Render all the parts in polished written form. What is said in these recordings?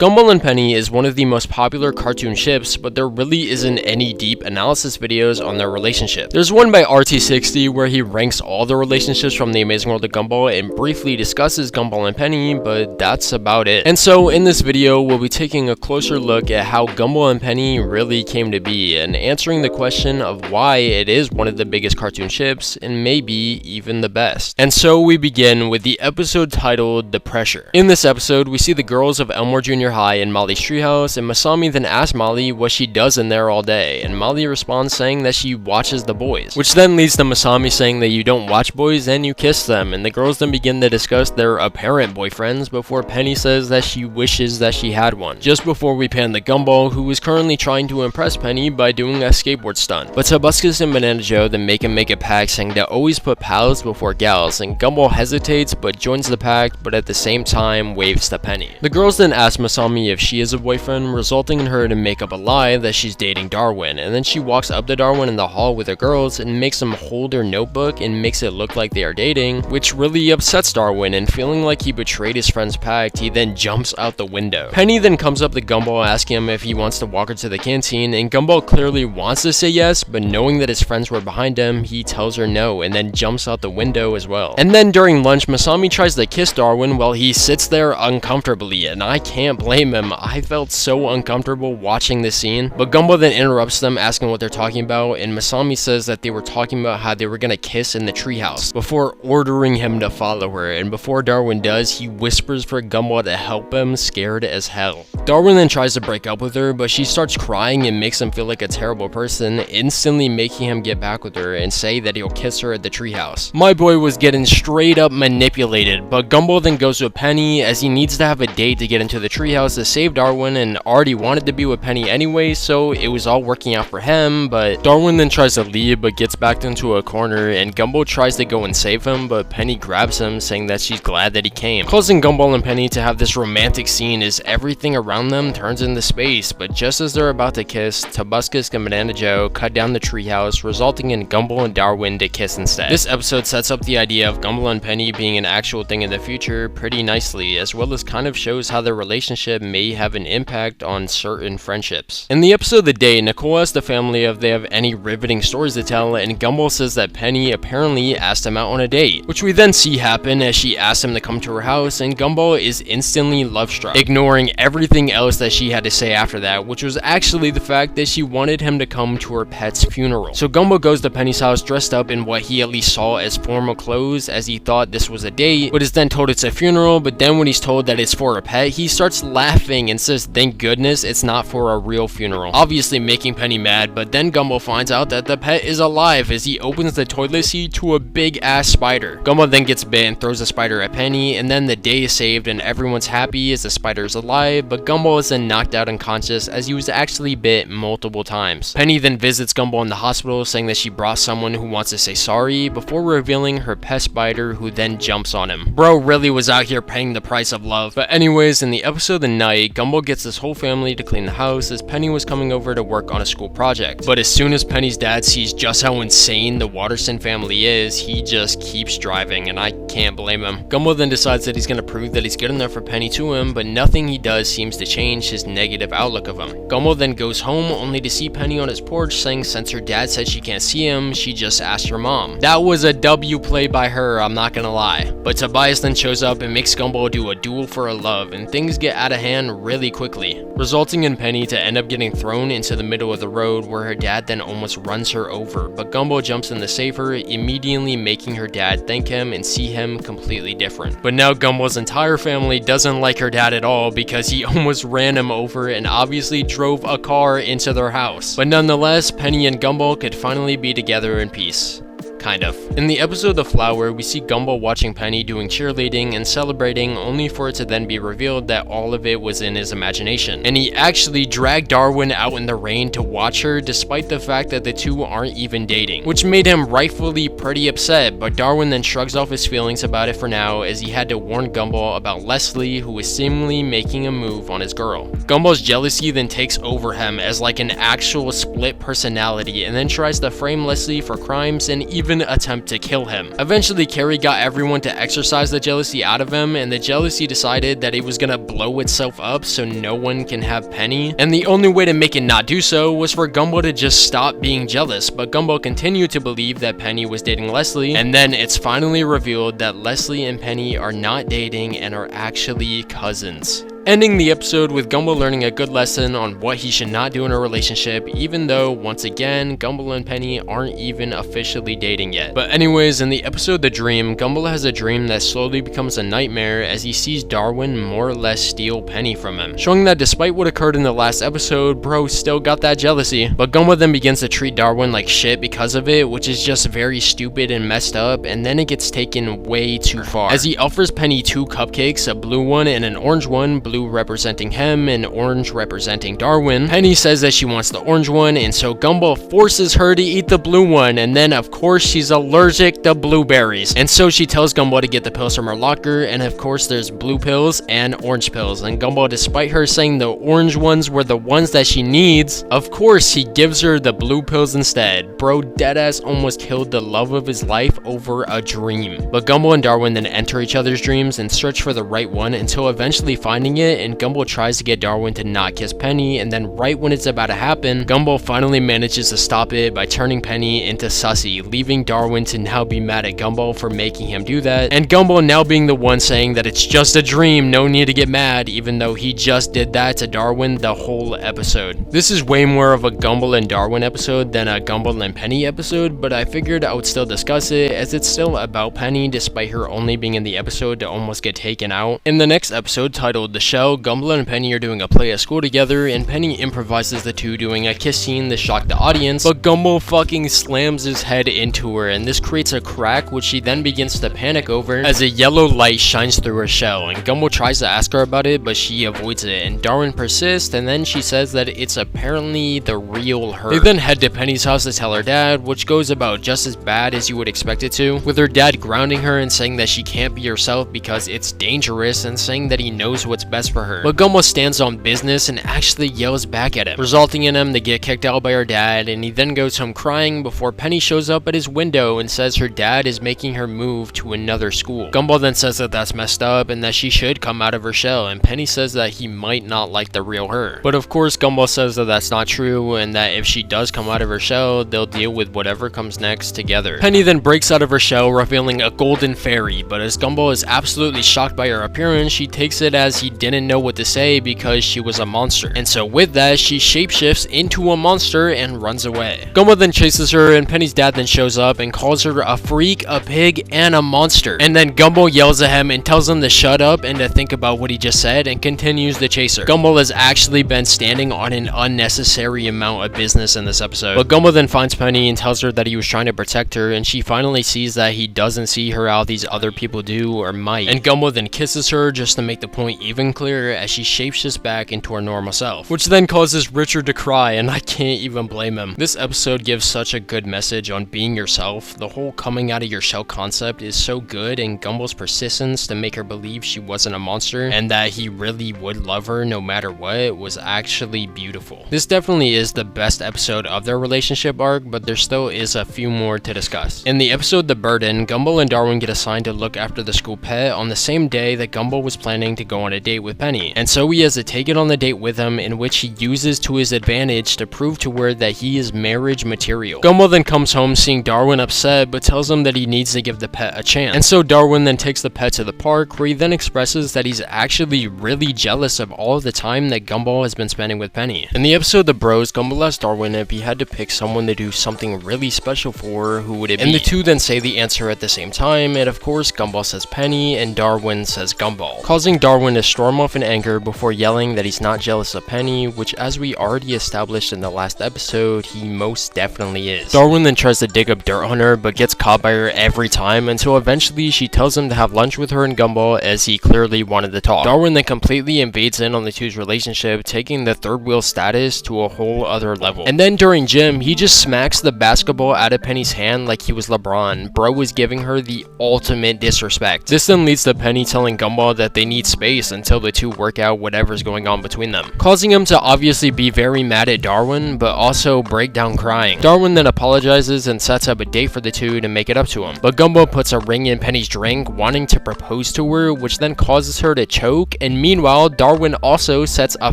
Gumball and Penny is one of the most popular cartoon ships, but there really isn't any deep analysis videos on their relationship. There's one by RT60 where he ranks all the relationships from the Amazing World of Gumball and briefly discusses Gumball and Penny, but that's about it. And so in this video, we'll be taking a closer look at how Gumball and Penny really came to be and answering the question of why it is one of the biggest cartoon ships and maybe even the best. And so we begin with the episode titled The Pressure. In this episode, we see the girls of Elmore Junior High in Molly's treehouse, and Masami then asks Molly what she does in there all day, and Molly responds saying that she watches the boys, which then leads to Masami saying that you don't watch boys and you kiss them, and the girls then begin to discuss their apparent boyfriends before Penny says that she wishes that she had one, just before we pan to Gumball, who is currently trying to impress Penny by doing a skateboard stunt. But Tobuscus and Banana Joe then make a pact saying to always put pals before gals, and Gumball hesitates but joins the pact, but at the same time waves to Penny. The girls then ask Masami if she is a boyfriend, resulting in her to make up a lie that she's dating Darwin, and then she walks up to Darwin in the hall with her girls and makes him hold her notebook and makes it look like they are dating, which really upsets Darwin, and feeling like he betrayed his friend's pact, he then jumps out the window. Penny then comes up to Gumball asking him if he wants to walk her to the canteen, and Gumball clearly wants to say yes, but knowing that his friends were behind him, he tells her no and then jumps out the window as well. And then during lunch, Masami tries to kiss Darwin while he sits there uncomfortably, and I can't blame him. I felt so uncomfortable watching this scene, but Gumball then interrupts them asking what they're talking about, and Masami says that they were talking about how they were gonna kiss in the treehouse before ordering him to follow her, and before Darwin does, he whispers for Gumball to help him, scared as hell. Darwin then tries to break up with her, but she starts crying and makes him feel like a terrible person, instantly making him get back with her and say that he'll kiss her at the treehouse. My boy was getting straight up manipulated, but Gumball then goes with Penny as he needs to have a date to get into the treehouse to save Darwin, and already wanted to be with Penny anyway, so it was all working out for him. But Darwin then tries to leave but gets backed into a corner, and Gumball tries to go and save him, but Penny grabs him saying that she's glad that he came, causing Gumball and Penny to have this romantic scene as everything around them turns into space. But just as they're about to kiss, Tobuscus and Banana Joe cut down the treehouse, resulting in Gumball and Darwin to kiss instead. This episode sets up the idea of Gumball and Penny being an actual thing in the future pretty nicely, as well as kind of shows how their relationship may have an impact on certain friendships. In the episode of the day, Nicole asks the family if they have any riveting stories to tell, and Gumball says that Penny apparently asked him out on a date, which we then see happen as she asks him to come to her house, and Gumball is instantly love-struck, ignoring everything else that she had to say after that, which was actually the fact that she wanted him to come to her pet's funeral. So Gumball goes to Penny's house dressed up in what he at least saw as formal clothes, as he thought this was a date, but is then told it's a funeral. But then when he's told that it's for a pet, he starts laughing and says thank goodness it's not for a real funeral, obviously making Penny mad. But then Gumball finds out that the pet is alive as he opens the toilet seat to a big ass spider. Gumball then gets bit and throws the spider at Penny, and then the day is saved and everyone's happy as the spider is alive, but Gumball is then knocked out unconscious as he was actually bit multiple times. Penny then visits Gumball in the hospital saying that she brought someone who wants to say sorry before revealing her pet spider, who then jumps on him. Bro really was out here paying the price of love. But anyways, in the episode of the night, Gumball gets his whole family to clean the house as Penny was coming over to work on a school project. But as soon as Penny's dad sees just how insane the Watterson family is, he just keeps driving, and I can't blame him. Gumball then decides that he's gonna prove that he's good enough for Penny to him, but nothing he does seems to change his negative outlook of him. Gumball then goes home only to see Penny on his porch saying since her dad said she can't see him, she just asked her mom. That was a W play by her, I'm not gonna lie. But Tobias then shows up and makes Gumball do a duel for her love, and things get out of hand really quickly, resulting in Penny to end up getting thrown into the middle of the road where her dad then almost runs her over, but Gumball jumps in to save her, immediately making her dad thank him and see him completely different. But now Gumball's entire family doesn't like her dad at all because he almost ran him over and obviously drove a car into their house. But nonetheless, Penny and Gumball could finally be together in peace. Kind of. In the episode The Flower, we see Gumball watching Penny doing cheerleading and celebrating, only for it to then be revealed that all of it was in his imagination, and he actually dragged Darwin out in the rain to watch her, despite the fact that the two aren't even dating, which made him rightfully pretty upset. But Darwin then shrugs off his feelings about it for now, as he had to warn Gumball about Leslie, who was seemingly making a move on his girl. Gumball's jealousy then takes over him as like an actual split personality, and then tries to frame Leslie for crimes and even even attempt to kill him. Eventually, Carrie got everyone to exercise the jealousy out of him, and the jealousy decided that it was gonna blow itself up so no one can have Penny, and the only way to make it not do so was for Gumball to just stop being jealous. But Gumball continued to believe that Penny was dating Leslie, and then it's finally revealed that Leslie and Penny are not dating and are actually cousins. Ending the episode with Gumball learning a good lesson on what he should not do in a relationship, even though, once again, Gumball and Penny aren't even officially dating yet. But anyways, in the episode The Dream, Gumball has a dream that slowly becomes a nightmare as he sees Darwin more or less steal Penny from him, showing that despite what occurred in the last episode, bro still got that jealousy. But Gumball then begins to treat Darwin like shit because of it, which is just very stupid and messed up, and then it gets taken way too far, as he offers Penny 2 cupcakes, a blue one and an orange one, blue representing him and orange representing Darwin. Penny says that she wants the orange one, and so Gumball forces her to eat the blue one, and then of course she's allergic to blueberries, and so she tells Gumball to get the pills from her locker, and of course there's blue pills and orange pills, and Gumball, despite her saying the orange ones were the ones that she needs, of course he gives her the blue pills instead. Bro deadass almost killed the love of his life over a dream. But Gumball and Darwin then enter each other's dreams and search for the right one until eventually finding it, and Gumball tries to get Darwin to not kiss Penny, and then right when it's about to happen, Gumball finally manages to stop it by turning Penny into Sussy, leaving Darwin to now be mad at Gumball for making him do that, and Gumball now being the one saying that it's just a dream, no need to get mad, even though he just did that to Darwin the whole episode. This is way more of a Gumball and Darwin episode than a Gumball and Penny episode, but I figured I would still discuss it as it's still about Penny despite her only being in the episode to almost get taken out. In the next episode titled The Shell, Gumball and Penny are doing a play at school together, and Penny improvises the two doing a kiss scene to shock the audience, but Gumball fucking slams his head into her, and this creates a crack which she then begins to panic over as a yellow light shines through her shell, and Gumball tries to ask her about it, but she avoids it, and Darwin persists, and then she says that it's apparently the real her. They then head to Penny's house to tell her dad, which goes about just as bad as you would expect it to, with her dad grounding her and saying that she can't be herself because it's dangerous, and saying that he knows what's best for her. But Gumball stands on business and actually yells back at him, resulting in him to get kicked out by her dad, and he then goes home crying before Penny shows up at his window and says her dad is making her move to another school. Gumball then says that that's messed up and that she should come out of her shell, and Penny says that he might not like the real her. But of course Gumball says that that's not true, and that if she does come out of her shell, they'll deal with whatever comes next together. Penny then breaks out of her shell, revealing a golden fairy, but as Gumball is absolutely shocked by her appearance, she takes it as he didn't know what to say because she was a monster, and so with that she shapeshifts into a monster and runs away. Gumball then chases her, and Penny's dad then shows up and calls her a freak, a pig, and a monster, and then Gumball yells at him and tells him to shut up and to think about what he just said, and continues to chase her. Gumball has actually been standing on an unnecessary amount of business in this episode, but Gumball then finds Penny and tells her that he was trying to protect her, and she finally sees that he doesn't see her how these other people do or might, and Gumball then kisses her just to make the point even clearer as she shapeshifts back into her normal self, which then causes Richard to cry, and I can't even blame him. This episode gives such a good message on being yourself. The whole coming out of your shell concept is so good, and Gumball's persistence to make her believe she wasn't a monster and that he really would love her no matter what was actually beautiful. This definitely is the best episode of their relationship arc, but there still is a few more to discuss. In the episode The Burden, Gumball and Darwin get assigned to look after the school pet on the same day that Gumball was planning to go on a date with Penny, and so he has to take it on the date with him, in which he uses to his advantage to prove to her that he is marriage material. Gumball then comes home seeing Darwin upset, but tells him that he needs to give the pet a chance, and so Darwin then takes the pet to the park, where he then expresses that he's actually really jealous of all of the time that Gumball has been spending with Penny. In the episode The Bros, Gumball asks Darwin if he had to pick someone to do something really special for her, who would it be? And the two then say the answer at the same time, and of course Gumball says Penny and Darwin says Gumball, causing Darwin to storm off in anger before yelling that he's not jealous of Penny, which, as we already established in the last episode, he most definitely is. Darwin then tries to dig up dirt on her, but gets caught by her every time, until eventually she tells him to have lunch with her and Gumball, as he clearly wanted to talk. Darwin then completely invades in on the two's relationship, taking the third wheel status to a whole other level. And then during gym, he just smacks the basketball out of Penny's hand like he was LeBron. Bro was giving her the ultimate disrespect. This then leads to Penny telling Gumball that they need space until the the two work out whatever's going on between them, causing him to obviously be very mad at Darwin, but also break down crying. Darwin then apologizes and sets up a date for the two to make it up to him, but Gumball puts a ring in Penny's drink, wanting to propose to her, which then causes her to choke, and meanwhile, Darwin also sets a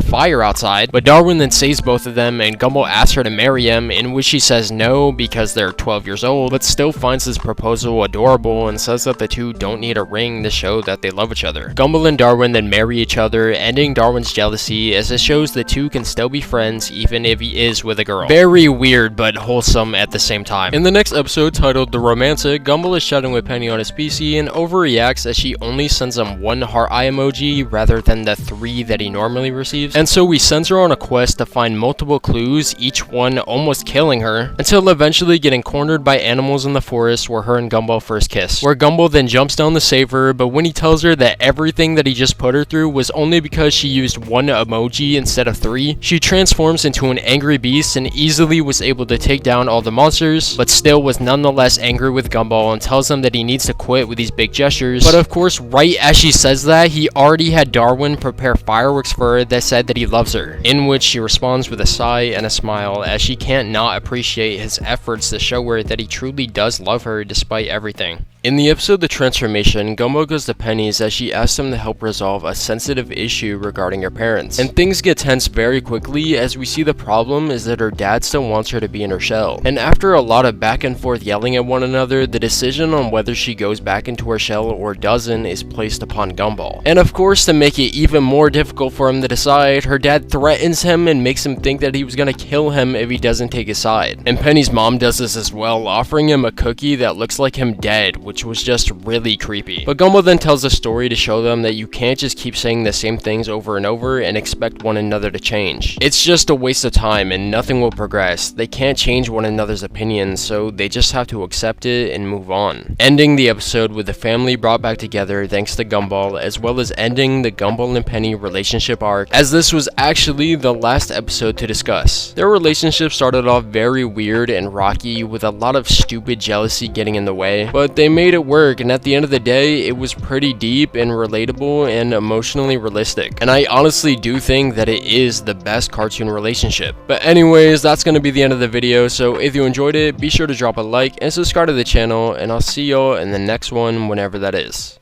fire outside, but Darwin then saves both of them, and Gumball asks her to marry him, in which she says no because they're 12 years old, but still finds his proposal adorable and says that the two don't need a ring to show that they love each other. Gumball and Darwin then marry each other, ending Darwin's jealousy, as it shows the two can still be friends even if he is with a girl. Very weird but wholesome at the same time. In the next episode titled The Romantic, Gumball is chatting with Penny on his PC and overreacts as she only sends him one heart eye emoji rather than the 3 that he normally receives, and so he sends her on a quest to find multiple clues, each one almost killing her, until eventually getting cornered by animals in the forest where her and Gumball first kiss, where Gumball then jumps down to save her, but when he tells her that everything that he just put her through was only because she used one emoji instead of 3, she transforms into an angry beast and easily was able to take down all the monsters, but still was nonetheless angry with Gumball and tells him that he needs to quit with these big gestures. But of course, right as she says that, he already had Darwin prepare fireworks for her that said that he loves her, in which she responds with a sigh and a smile, as she can't not appreciate his efforts to show her that he truly does love her despite everything. In the episode The Transformation, Gumball goes to Penny's as she asks him to help resolve a sensitive issue regarding her parents, and things get tense very quickly as we see the problem is that her dad still wants her to be in her shell, and after a lot of back and forth yelling at one another, the decision on whether she goes back into her shell or doesn't is placed upon Gumball. And of course, to make it even more difficult for him to decide, her dad threatens him and makes him think that he was gonna kill him if he doesn't take his side. And Penny's mom does this as well, offering him a cookie that looks like him dead, which was just really creepy. But Gumball then tells a story to show them that you can't just keep saying the same things over and over and expect one another to change. It's just a waste of time and nothing will progress. They can't change one another's opinions, so they just have to accept it and move on. Ending the episode with the family brought back together thanks to Gumball, as well as ending the Gumball and Penny relationship arc, as this was actually the last episode to discuss. Their relationship started off very weird and rocky with a lot of stupid jealousy getting in the way, but they made it work, and at the end of the day, it was pretty deep and relatable and emotionally realistic. And I honestly do think that it is the best cartoon relationship. But anyways, that's gonna be the end of the video, so if you enjoyed it, be sure to drop a like and subscribe to the channel, and I'll see y'all in the next one whenever that is.